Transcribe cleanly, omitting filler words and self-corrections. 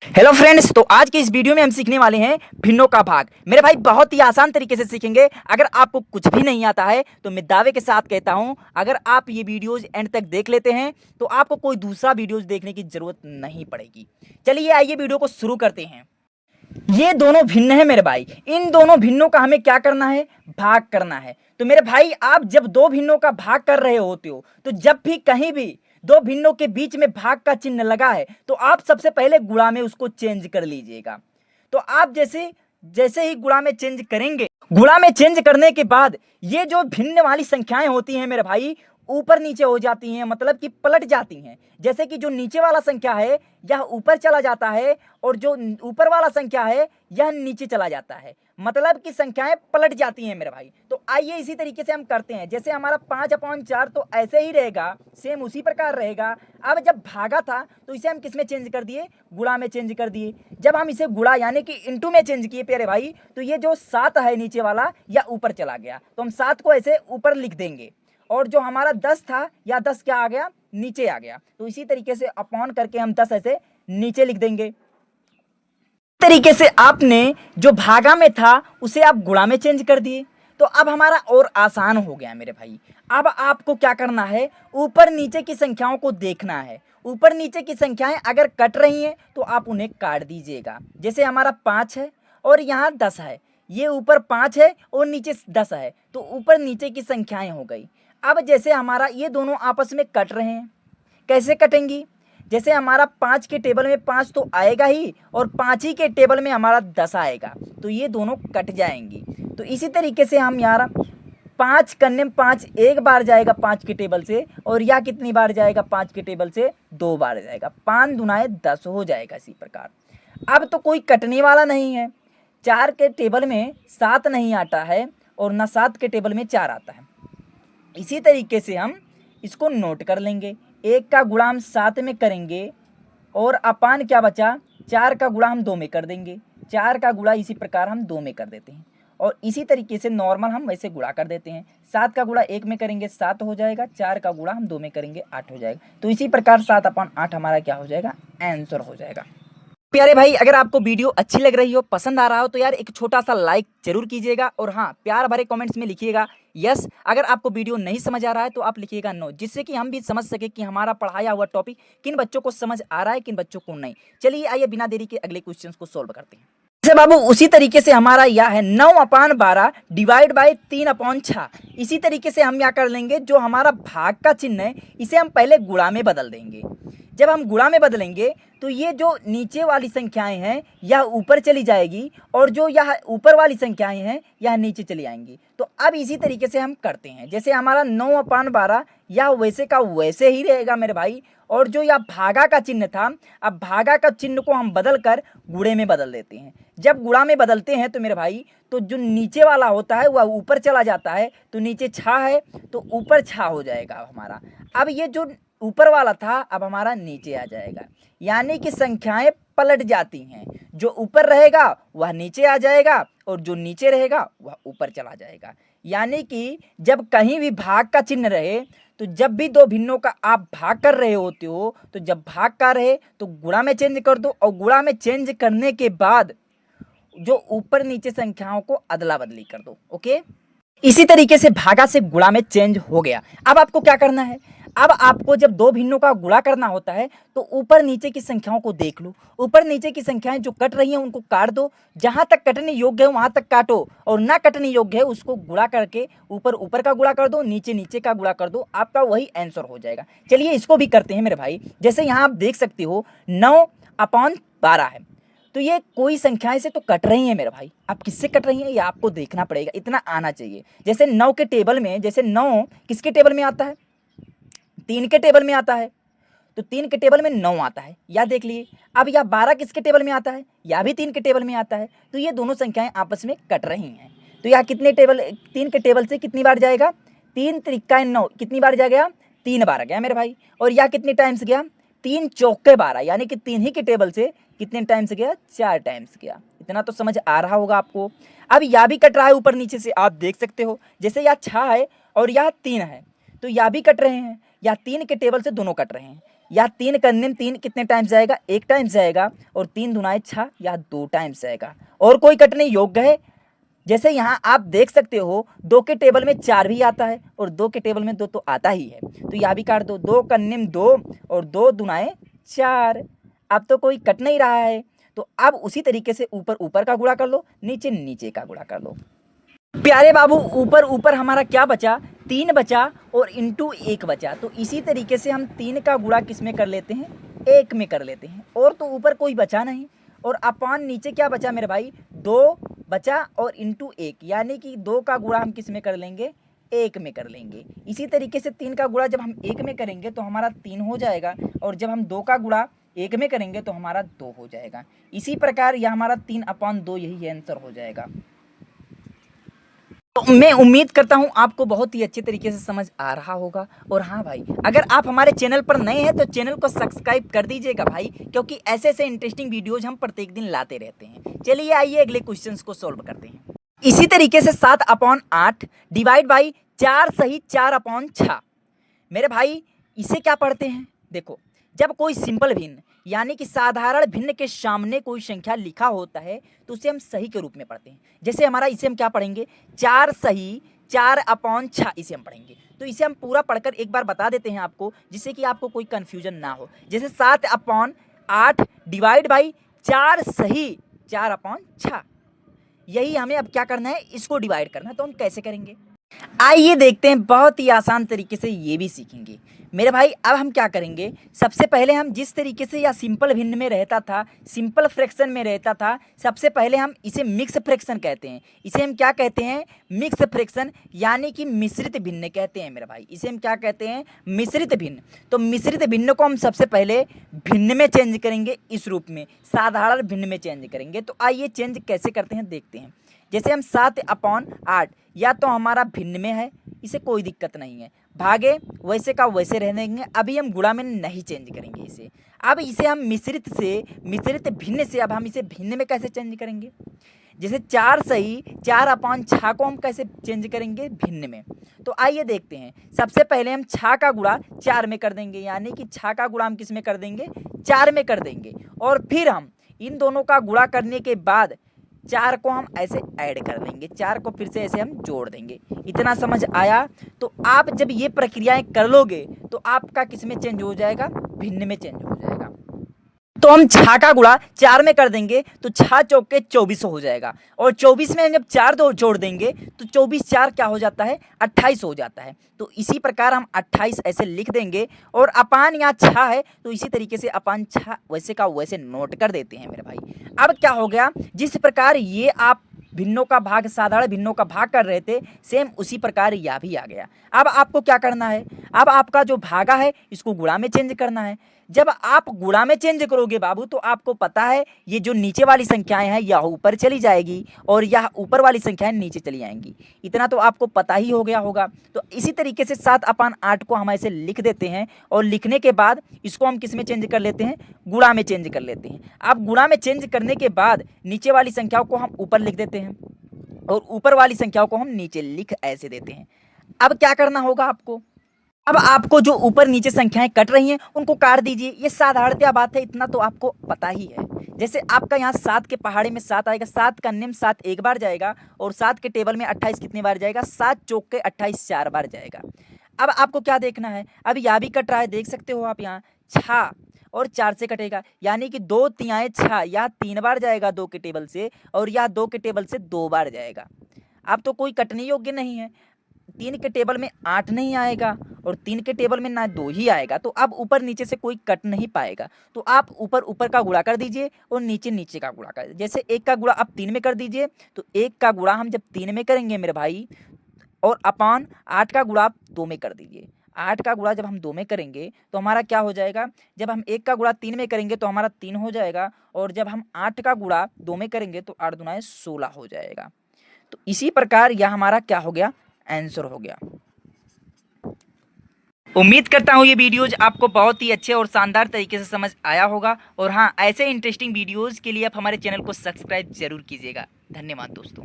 Hello friends, तो आज के इस वीडियो में हम सीखने वाले हैं भिन्नों का भाग। मेरे भाई बहुत ही आसान तरीके से सीखेंगे। अगर आपको कुछ भी नहीं आता है तो मैं दावे के साथ कहता हूं, अगर आप ये वीडियोस एंड तक देख लेते हैं तो आपको कोई दूसरा वीडियोस देखने की जरूरत नहीं पड़ेगी। चलिए आइए वीडियो को शुरू करते हैं। ये दोनों भिन्न है मेरे भाई। इन दोनों भिन्नों का हमें क्या करना है? भाग करना है। तो मेरे भाई आप जब दो भिन्नों का भाग कर रहे होते हो तो जब भी कहीं भी दो भिन्नों के बीच में भाग का चिन्ह लगा है तो आप सबसे पहले गुणा में उसको चेंज कर लीजिएगा। तो आप जैसे जैसे ही गुणा में चेंज करेंगे, गुणा में चेंज करने के बाद ये जो भिन्न वाली संख्याएं होती हैं मेरे भाई, ऊपर नीचे हो जाती हैं, मतलब कि पलट जाती हैं। जैसे कि जो नीचे वाला संख्या है यह ऊपर चला जाता है और जो ऊपर वाला संख्या है यह नीचे चला जाता है, मतलब कि संख्याएं पलट जाती हैं मेरे भाई। तो आइए इसी तरीके से हम करते हैं। जैसे हमारा 5/4 तो ऐसे ही रहेगा, सेम उसी प्रकार रहेगा। अब जब भागा था तो इसे हम किस में चेंज कर दिए? गुणा में चेंज कर दिए। जब हम इसे गुणा यानी कि इंटू में चेंज किए प्यारे भाई, तो ये जो 7 है नीचे वाला या ऊपर चला गया, तो हम 7 को ऐसे ऊपर लिख देंगे और जो हमारा 10 था या 10 क्या आ गया? नीचे आ गया। तो इसी तरीके से अपॉन करके हम 10 ऐसे नीचे लिख देंगे। तरीके से आपने जो भागा में था उसे आप गुणा में चेंज कर दिए। तो अब हमारा और आसान हो गया मेरे भाई। अब आपको क्या करना है? ऊपर नीचे की संख्याओं को देखना है। ऊपर नीचे की संख्याएं अगर कट रही हैं तो आप उन्हें काट दीजिएगा। जैसे हमारा 5 है और यहाँ 10 है, ये ऊपर 5 है और नीचे 10 है, तो ऊपर नीचे की संख्याएं हो गई। अब जैसे हमारा ये दोनों आपस में कट रहे हैं, कैसे कटेंगी? जैसे हमारा 5 के टेबल में 5 तो आएगा ही और 5 ही के टेबल में हमारा 10 आएगा, तो ये दोनों कट जाएंगी। तो इसी तरीके से हम यार 5 करने में 5 एक बार जाएगा 5 के टेबल से, और यह कितनी बार जाएगा? 5 के टेबल से 2 बार जाएगा। 5 दुनाए 10 हो जाएगा। इसी प्रकार अब तो कोई कटने वाला नहीं है। 4 के टेबल में 7 नहीं आता है और न 7 के टेबल में 4 आता है। इसी तरीके से हम इसको नोट कर लेंगे। 1 का गुणा हम 7 में करेंगे और अपान क्या बचा? 4 का गुणा हम 2 में कर देंगे। 4 का गुणा इसी प्रकार हम 2 में कर देते हैं और इसी तरीके से नॉर्मल हम वैसे गुणा कर देते हैं। 7 का गुणा 1 में करेंगे 7 हो जाएगा, 4 का गुणा हम 2 में करेंगे 8 हो जाएगा। तो इसी प्रकार 7/8 हमारा क्या हो जाएगा? आंसर हो जाएगा। प्यारे भाई, अगर आपको वीडियो अच्छी लग रही हो, पसंद आ रहा हो, तो यार एक छोटा सा लाइक जरूर कीजिएगा और हाँ, प्यार भरे कमेंट्स में लिखिएगा यस। अगर आपको वीडियो नहीं समझ आ रहा है तो आप लिखिएगा नो, जिससे कि हम भी समझ सके कि हमारा पढ़ाया हुआ टॉपिक किन बच्चों को समझ आ रहा है, किन बच्चों को नहीं। चलिए आइए बिना देरी के अगले क्वेश्चन को सोल्व करते हैं। जैसे बाबू उसी तरीके से हमारा यह है 9/12 डिवाइड बाई 3/6। इसी तरीके से हम क्या कर लेंगे? जो हमारा भाग का चिन्ह है इसे हम पहले गुणा में बदल देंगे। जब हम गुणा में बदलेंगे तो ये जो नीचे वाली संख्याएं हैं यह ऊपर चली जाएगी और जो यह ऊपर वाली संख्याएं हैं यह नीचे चली आएंगी। तो अब इसी तरीके से हम करते हैं। जैसे हमारा 9/12 यह वैसे का वैसे ही रहेगा मेरे भाई, और जो यह भागा का चिन्ह था, अब भागा का चिन्ह को हम बदल कर गुणे में बदल देते हैं। जब गुणा में बदलते हैं तो मेरे भाई, तो जो नीचे वाला होता है वह ऊपर चला जाता है, तो नीचे छा है तो ऊपर छा हो जाएगा हमारा। अब ये जो ऊपर वाला था अब हमारा नीचे आ जाएगा, यानी कि संख्याएं पलट जाती हैं। जो ऊपर रहेगा वह नीचे आ जाएगा और जो नीचे रहेगा वह ऊपर चला जाएगा। यानी कि जब कहीं भी भाग का चिन्ह रहे, तो जब भी दो भिन्नों का आप भाग कर रहे होते हो, तो जब भाग का रहे तो गुणा में चेंज कर दो और गुणा में चेंज करने के बाद जो ऊपर नीचे संख्याओं को अदला बदली कर दो। ओके, इसी तरीके से भागा से गुणा में चेंज हो गया। अब आपको क्या करना है? अब आपको जब दो भिन्नों का गुणा करना होता है तो ऊपर नीचे की संख्याओं को देख लो। ऊपर नीचे की संख्याएं जो कट रही हैं उनको काट दो, जहां तक कटने योग्य है वहां तक काटो, और ना कटने योग्य है उसको गुणा करके ऊपर ऊपर का गुणा कर दो, नीचे नीचे का गुणा कर दो, आपका वही आंसर हो जाएगा। चलिए इसको भी करते हैं मेरे भाई। जैसे यहाँ आप देख सकते हो 9/12 है, तो ये कोई संख्याएं से तो कट रही हैं मेरे भाई। आप किससे कट रही हैं ये आपको देखना पड़ेगा, इतना आना चाहिए। जैसे 9 के टेबल में, जैसे 9 किसके टेबल में आता है? 3 के टेबल में आता है, तो 3 के टेबल में 9 आता है, या देख लिए। अब यह 12 किसके टेबल में आता है? या भी 3 के टेबल में आता है। तो ये दोनों संख्याएं आपस में कट रही हैं। तो यह कितने टेबल, 3 के टेबल से कितनी बार जाएगा? 3 त्रिका 9, कितनी बार जाएगा? 3 बार गया मेरे भाई। और यह कितने टाइम्स गया? 3 चौके 12, यानी कि 3 ही के टेबल से कितने टाइम्स गया? 4 टाइम्स गया। इतना तो समझ आ रहा होगा आपको। अब यह भी कट रहा है ऊपर नीचे से, आप देख सकते हो। जैसे यह 6 है और यह 3 है, तो यह भी कट रहे हैं, या 3 के टेबल से दोनों कट रहे हैं। या 3 कन्निम 3 कितने टाइम्स जाएगा, 1 टाइम्स जाएगा, और 3 दुनाए 6 या 2 टाइम्स जाएगा। और कोई कटने योग्य है? जैसे यहाँ आप देख सकते हो 2 के टेबल में 4 भी आता है और 2 के टेबल में 2 तो आता ही है, तो यहाँ भी काट दो। 2 कन्निम 2 और 2 दुनाए 4। अब तो कोई कट नहीं रहा है, तो अब उसी तरीके से ऊपर ऊपर का गुणा कर लो, नीचे नीचे का गुणा कर लो। प्यारे बाबू ऊपर ऊपर हमारा क्या बचा, 3 बचा और इंटू 1 बचा। तो इसी तरीके से हम 3 का गुणा किस में कर लेते हैं, 1 में कर लेते हैं, और तो ऊपर कोई बचा नहीं। और अपान नीचे क्या बचा मेरे भाई, 2 बचा और इंटू 1, यानी कि 2 का गुणा हम किस में कर लेंगे, 1 में कर लेंगे। इसी तरीके से 3 का गुणा जब हम 1 में करेंगे तो हमारा 3 हो जाएगा, और जब हम 2 का गुणा 1 में करेंगे तो हमारा 2 हो जाएगा। इसी प्रकार यह हमारा 3/2 यही आंसर हो जाएगा। तो मैं उम्मीद करता हूं आपको बहुत ही अच्छे तरीके से समझ आ रहा होगा। और हाँ भाई, अगर आप हमारे चैनल पर नए हैं तो चैनल को सब्सक्राइब कर दीजिएगा भाई, क्योंकि ऐसे ऐसे इंटरेस्टिंग वीडियोज हम प्रत्येक दिन लाते रहते हैं। चलिए आइए अगले क्वेश्चंस को सॉल्व करते हैं। इसी तरीके से 7/8 डिवाइड बाई 4 सही 4/6। मेरे भाई इसे क्या पढ़ते हैं, देखो जब कोई सिंपल भिन्न यानी कि साधारण भिन्न के सामने कोई संख्या लिखा होता है तो उसे हम सही के रूप में पढ़ते हैं। जैसे हमारा इसे हम क्या पढ़ेंगे, 4 सही 4/6 इसे हम पढ़ेंगे। तो इसे हम पूरा पढ़कर एक बार बता देते हैं आपको, जिससे कि आपको कोई कन्फ्यूजन ना हो। जैसे 7/8 डिवाइड बाई 4 सही 4/6, यही हमें अब क्या करना है, इसको डिवाइड करना है। तो हम कैसे करेंगे, आइए देखते हैं। बहुत ही आसान तरीके से ये भी सीखेंगे मेरे भाई। अब हम क्या करेंगे, सबसे पहले हम जिस तरीके से या सिंपल भिन्न में रहता था, सिंपल फ्रैक्शन में रहता था, सबसे पहले हम इसे मिक्स फ्रैक्शन कहते हैं। इसे हम क्या कहते हैं, मिक्स फ्रैक्शन, यानी कि मिश्रित भिन्न कहते हैं मेरे भाई। इसे हम क्या कहते हैं, मिश्रित भिन्न। तो मिश्रित भिन्न को हम सबसे पहले भिन्न में चेंज करेंगे, इस रूप में साधारण भिन्न में चेंज करेंगे। तो आइए चेंज कैसे करते हैं देखते हैं। जैसे हम 7/8 या तो हमारा भिन्न में है, इसे कोई दिक्कत नहीं है, भागे वैसे का वैसे रहने देंगे। अभी हम गुणा में नहीं चेंज करेंगे इसे। अब इसे हम मिश्रित भिन्न से अब हम इसे भिन्न में कैसे चेंज करेंगे। जैसे 4 सही 4/6 को हम कैसे चेंज करेंगे, भिन्न में। तो आइए देखते हैं। सबसे पहले हम 6 का गुणा 4 में कर देंगे, यानी कि 6 का गुणा हम किस में कर देंगे, 4 में कर देंगे। और फिर हम इन दोनों का गुणा करने के बाद 4 को हम ऐसे ऐड कर देंगे, 4 को फिर से ऐसे हम जोड़ देंगे। इतना समझ आया। तो आप जब ये प्रक्रियाएं कर लोगे तो आपका किस में चेंज हो जाएगा, भिन्न में चेंज हो जाएगा। तो हम 6 का गुणा 4 में कर देंगे तो 6 चौके 24 हो जाएगा, और 24 में जब 4 दो जोड़ देंगे तो 24 4 क्या हो जाता है, 28 हो जाता है। तो इसी प्रकार हम 28 ऐसे लिख देंगे। और अपान यहाँ 6 है तो इसी तरीके से अपान 6 वैसे का वैसे नोट कर देते हैं मेरे भाई। अब क्या हो गया, जिस प्रकार ये आप भिन्नों का भाग साधारण भिन्नों का भाग कर रहे थे, सेम उसी प्रकार यह भी आ गया। अब आपको क्या करना है, अब आपका जो भागा है इसको गुणा में चेंज करना है। जब आप गुणा में चेंज करोगे बाबू तो आपको पता है ये जो नीचे वाली संख्याएं हैं यह ऊपर चली जाएगी और यह ऊपर वाली संख्याएं नीचे चली आएंगी। इतना तो आपको पता ही हो गया होगा। तो इसी तरीके से 7/8 को हम ऐसे लिख देते हैं, और लिखने के बाद इसको हम किस में चेंज कर लेते हैं, गुणा में चेंज कर लेते हैं। अब गुणा में चेंज करने के बाद नीचे वाली संख्याओं को हम ऊपर लिख देते हैं और ऊपर वाली संख्याओं को हम नीचे लिख ऐसे देते हैं। अब क्या करना होगा आपको, अब आपको जो ऊपर नीचे संख्याएं कट रही हैं उनको काट दीजिए। ये साधारणतया बात है, इतना तो आपको पता ही है। जैसे आपका यहाँ 7 के पहाड़े में 7 आएगा, 7 का निम्न 7 एक बार जाएगा, और 7 के टेबल में 28 कितनी बार जाएगा, 7 चौक के 28 4 बार जाएगा। अब आपको क्या देखना है, अब यह भी कट रहा है, देख सकते हो आप यहाँ 6 और 4 से कटेगा, यानी कि 2 तिहाई 6, यह 3 बार जाएगा 2 के टेबल से, और यह 2 के टेबल से 2 बार जाएगा। अब तो कोई कटने योग्य नहीं है। 3 के टेबल में 8 नहीं आएगा और 3 के टेबल में ना 2 ही आएगा, तो अब ऊपर नीचे से कोई कट नहीं पाएगा। तो आप ऊपर ऊपर का गुणा कर दीजिए और नीचे नीचे का गुणा कर दीजिए। जैसे 1 का गुणा आप 3 में कर दीजिए, तो 1 का गुणा हम जब 3 में करेंगे मेरे भाई, और अपान 8 का गुणा आप 2 में कर दीजिए। 8 का गुणा जब हम 2 में करेंगे तो हमारा क्या हो जाएगा, जब हम 1 का गुणा 3 में करेंगे तो हमारा 3 हो जाएगा, और जब हम 8 का गुणा 2 में करेंगे तो 8 दूना 16 हो जाएगा। तो इसी प्रकार यह हमारा क्या हो गया, आंसर हो गया। उम्मीद करता हूँ ये वीडियोज आपको बहुत ही अच्छे और शानदार तरीके से समझ आया होगा। और हाँ, ऐसे इंटरेस्टिंग वीडियोज़ के लिए आप हमारे चैनल को सब्सक्राइब जरूर कीजिएगा। धन्यवाद दोस्तों।